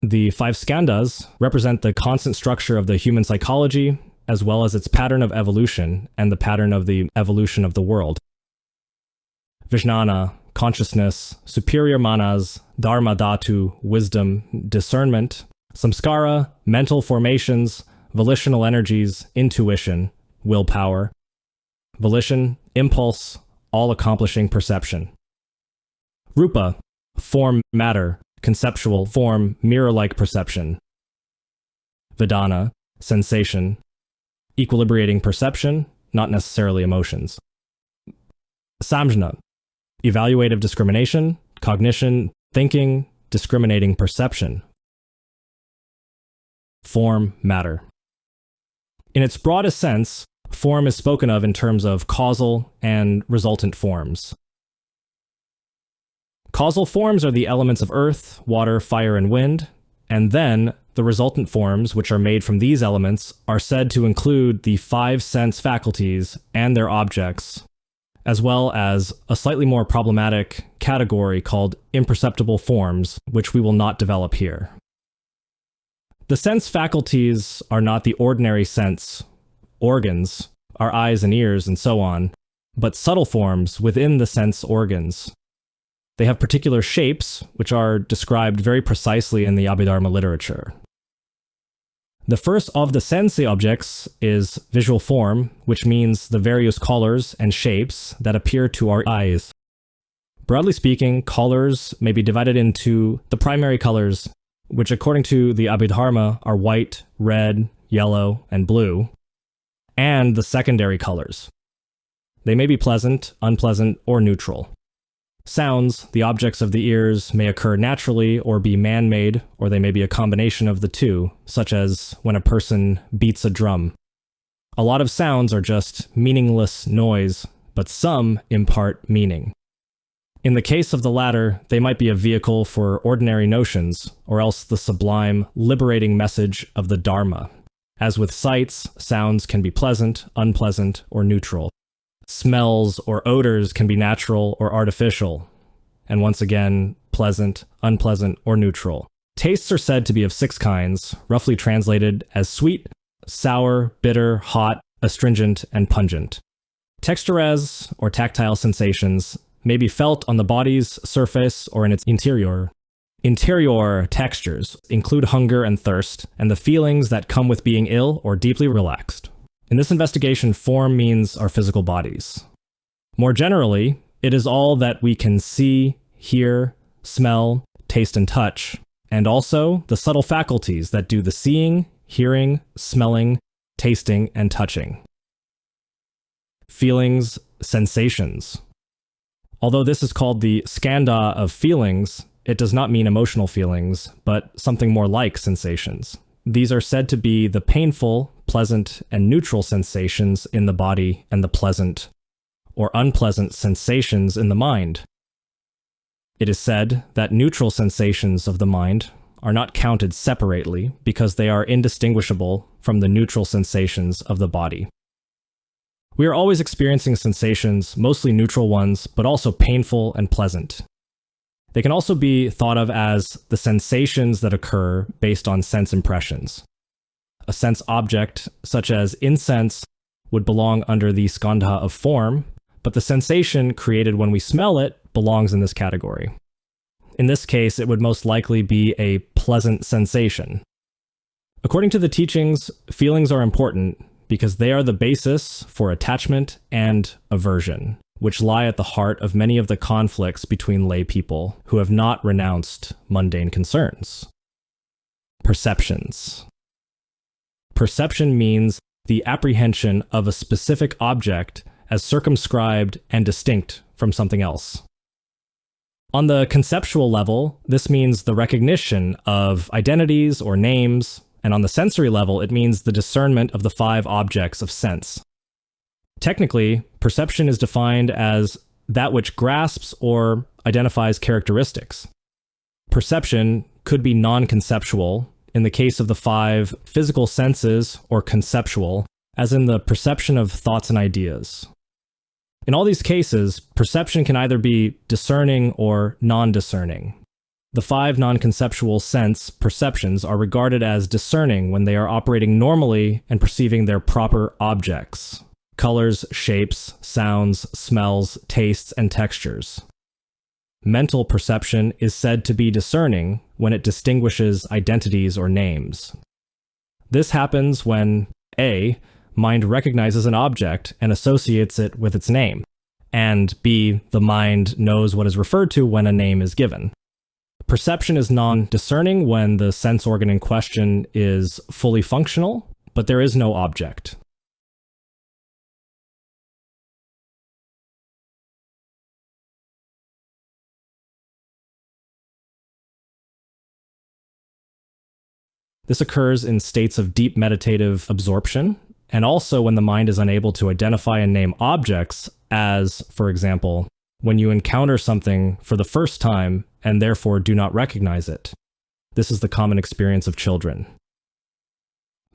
The five skandhas represent the constant structure of the human psychology, as well as its pattern of evolution and the pattern of the evolution of the world. Vijnana, consciousness; superior manas, dharma dhatu, wisdom, discernment; samskara, mental formations, volitional energies, intuition, willpower; volition, impulse, all-accomplishing perception; rupa, form, matter, conceptual form, mirror-like perception; vedana, sensation, equilibrating perception, not necessarily emotions; samjna, evaluative discrimination, cognition, thinking, discriminating perception; form, matter. In its broadest sense, form is spoken of in terms of causal and resultant forms. Causal forms are the elements of earth, water, fire, and wind, and then the resultant forms, which are made from these elements, are said to include the five sense faculties and their objects, as well as a slightly more problematic category called imperceptible forms, which we will not develop here. The sense faculties are not the ordinary sense organs, our eyes and ears and so on, but subtle forms within the sense organs. They have particular shapes, which are described very precisely in the Abhidharma literature. The first of the sense objects is visual form, which means the various colors and shapes that appear to our eyes. Broadly speaking, colors may be divided into the primary colors, which according to the Abhidharma are white, red, yellow, and blue, and the secondary colors. They may be pleasant, unpleasant, or neutral. Sounds, the objects of the ears, may occur naturally or be man-made, or they may be a combination of the two, such as when a person beats a drum. A lot of sounds are just meaningless noise, but some impart meaning. In the case of the latter, they might be a vehicle for ordinary notions, or else the sublime, liberating message of the Dharma. As with sights, sounds can be pleasant, unpleasant, or neutral. Smells or odors can be natural or artificial, and once again, pleasant, unpleasant, or neutral. Tastes are said to be of 6 kinds, roughly translated as sweet, sour, bitter, hot, astringent, and pungent. Textures, or tactile sensations, may be felt on the body's surface or in its interior. Interior textures include hunger and thirst, and the feelings that come with being ill or deeply relaxed. In this investigation, form means our physical bodies. More generally, it is all that we can see, hear, smell, taste, and touch, and also the subtle faculties that do the seeing, hearing, smelling, tasting, and touching. Feelings, sensations. Although this is called the skandha of feelings, it does not mean emotional feelings, but something more like sensations. These are said to be the painful, pleasant, and neutral sensations in the body and the pleasant or unpleasant sensations in the mind. It is said that neutral sensations of the mind are not counted separately because they are indistinguishable from the neutral sensations of the body. We are always experiencing sensations, mostly neutral ones, but also painful and pleasant. They can also be thought of as the sensations that occur based on sense impressions. A sense object, such as incense, would belong under the skandha of form, but the sensation created when we smell it belongs in this category. In this case, it would most likely be a pleasant sensation. According to the teachings, feelings are important because they are the basis for attachment and aversion, which lie at the heart of many of the conflicts between lay people who have not renounced mundane concerns. Perceptions. Perception means the apprehension of a specific object as circumscribed and distinct from something else. On the conceptual level, this means the recognition of identities or names, and on the sensory level, it means the discernment of the 5 objects of sense. Technically, perception is defined as that which grasps or identifies characteristics. Perception could be non-conceptual in the case of the 5 physical senses, or conceptual, as in the perception of thoughts and ideas. In all these cases, perception can either be discerning or non-discerning. The 5 non-conceptual sense perceptions are regarded as discerning when they are operating normally and perceiving their proper objects: colors, shapes, sounds, smells, tastes, and textures. Mental perception is said to be discerning when it distinguishes identities or names. This happens when A. Mind recognizes an object and associates it with its name, and B. The mind knows what is referred to when a name is given. Perception is non-discerning when the sense organ in question is fully functional, but there is no object. This occurs in states of deep meditative absorption, and also when the mind is unable to identify and name objects, as, for example, when you encounter something for the first time and therefore do not recognize it. This is the common experience of children.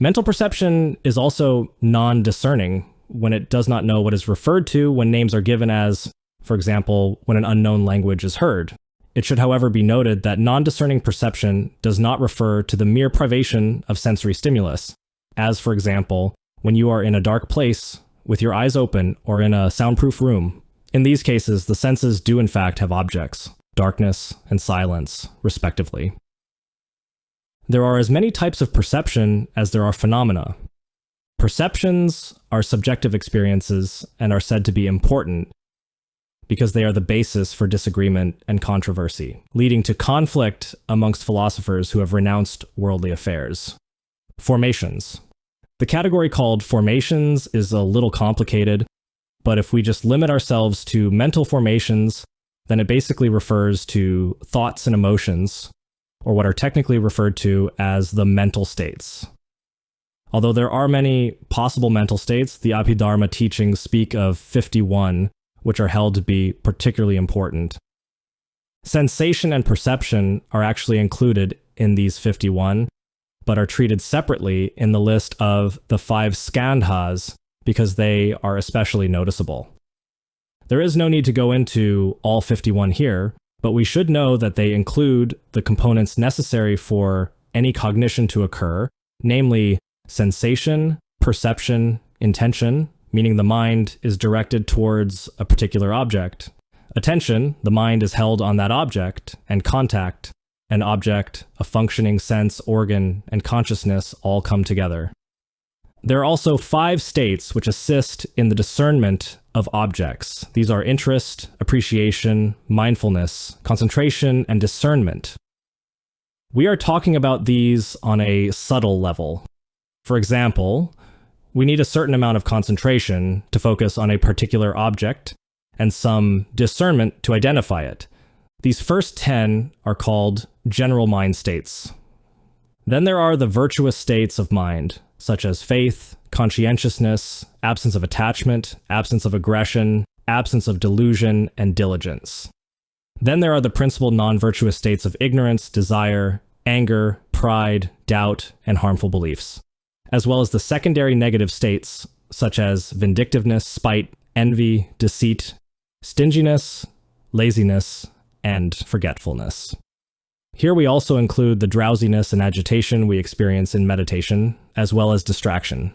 Mental perception is also non-discerning when it does not know what is referred to when names are given, as, for example, when an unknown language is heard. It should, however, be noted that non-discerning perception does not refer to the mere privation of sensory stimulus, as, for example, when you are in a dark place with your eyes open or in a soundproof room. In these cases, the senses do in fact have objects, darkness and silence, respectively. There are as many types of perception as there are phenomena. Perceptions are subjective experiences and are said to be important because they are the basis for disagreement and controversy, leading to conflict amongst philosophers who have renounced worldly affairs. Formations. The category called formations is a little complicated, but if we just limit ourselves to mental formations, then it basically refers to thoughts and emotions, or what are technically referred to as the mental states. Although there are many possible mental states, the Abhidharma teachings speak of 51, which are held to be particularly important. Sensation and perception are actually included in these 51, but are treated separately in the list of the 5 skandhas because they are especially noticeable. There is no need to go into all 51 here, but we should know that they include the components necessary for any cognition to occur, namely sensation, perception, intention, meaning the mind is directed towards a particular object. Attention, the mind is held on that object, and contact, an object, a functioning sense, organ, and consciousness all come together. There are also 5 states which assist in the discernment of objects. These are interest, appreciation, mindfulness, concentration, and discernment. We are talking about these on a subtle level. For example, we need a certain amount of concentration to focus on a particular object, and some discernment to identify it. These first 10 are called general mind states. Then there are the virtuous states of mind, such as faith, conscientiousness, absence of attachment, absence of aggression, absence of delusion, and diligence. Then there are the principal non-virtuous states of ignorance, desire, anger, pride, doubt, and harmful beliefs, as well as the secondary negative states, such as vindictiveness, spite, envy, deceit, stinginess, laziness, and forgetfulness. Here we also include the drowsiness and agitation we experience in meditation, as well as distraction.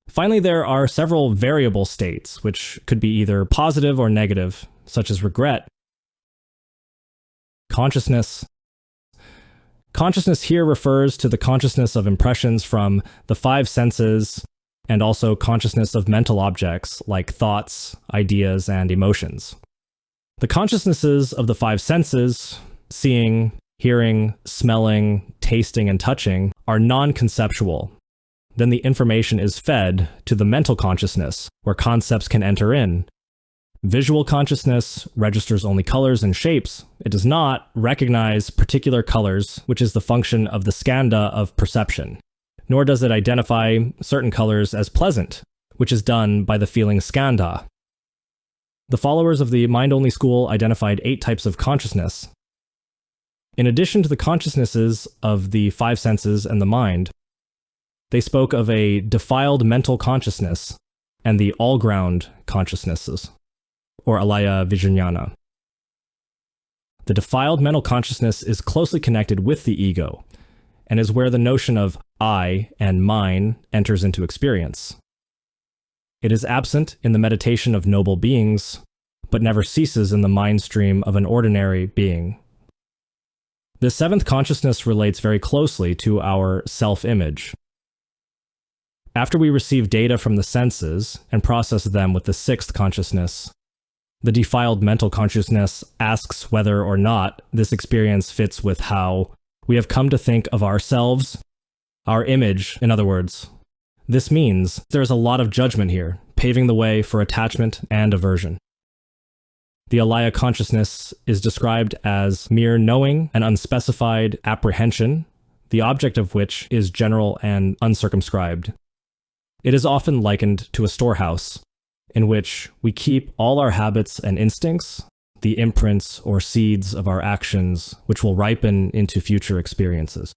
Finally, there are several variable states, which could be either positive or negative, such as regret. Consciousness. Consciousness here refers to the consciousness of impressions from the 5 senses, and also consciousness of mental objects like thoughts, ideas, and emotions. The consciousnesses of the 5 senses, seeing, hearing, smelling, tasting, and touching, are non-conceptual. Then the information is fed to the mental consciousness, where concepts can enter in. Visual consciousness registers only colors and shapes. It does not recognize particular colors, which is the function of the skandha of perception. Nor does it identify certain colors as pleasant, which is done by the feeling skandha. The followers of the mind-only school identified 8 types of consciousness. In addition to the consciousnesses of the 5 senses and the mind, they spoke of a defiled mental consciousness and the all-ground consciousnesses, or alaya vijnana. The defiled mental consciousness is closely connected with the ego, and is where the notion of I and mine enters into experience. It is absent in the meditation of noble beings, but never ceases in the mind stream of an ordinary being. The seventh consciousness relates very closely to our self-image. After we receive data from the senses and process them with the sixth consciousness, the defiled mental consciousness asks whether or not this experience fits with how we have come to think of ourselves, our image, in other words. This means there is a lot of judgment here, paving the way for attachment and aversion. The alaya consciousness is described as mere knowing and unspecified apprehension, the object of which is general and uncircumscribed. It is often likened to a storehouse, in which we keep all our habits and instincts, the imprints or seeds of our actions, which will ripen into future experiences.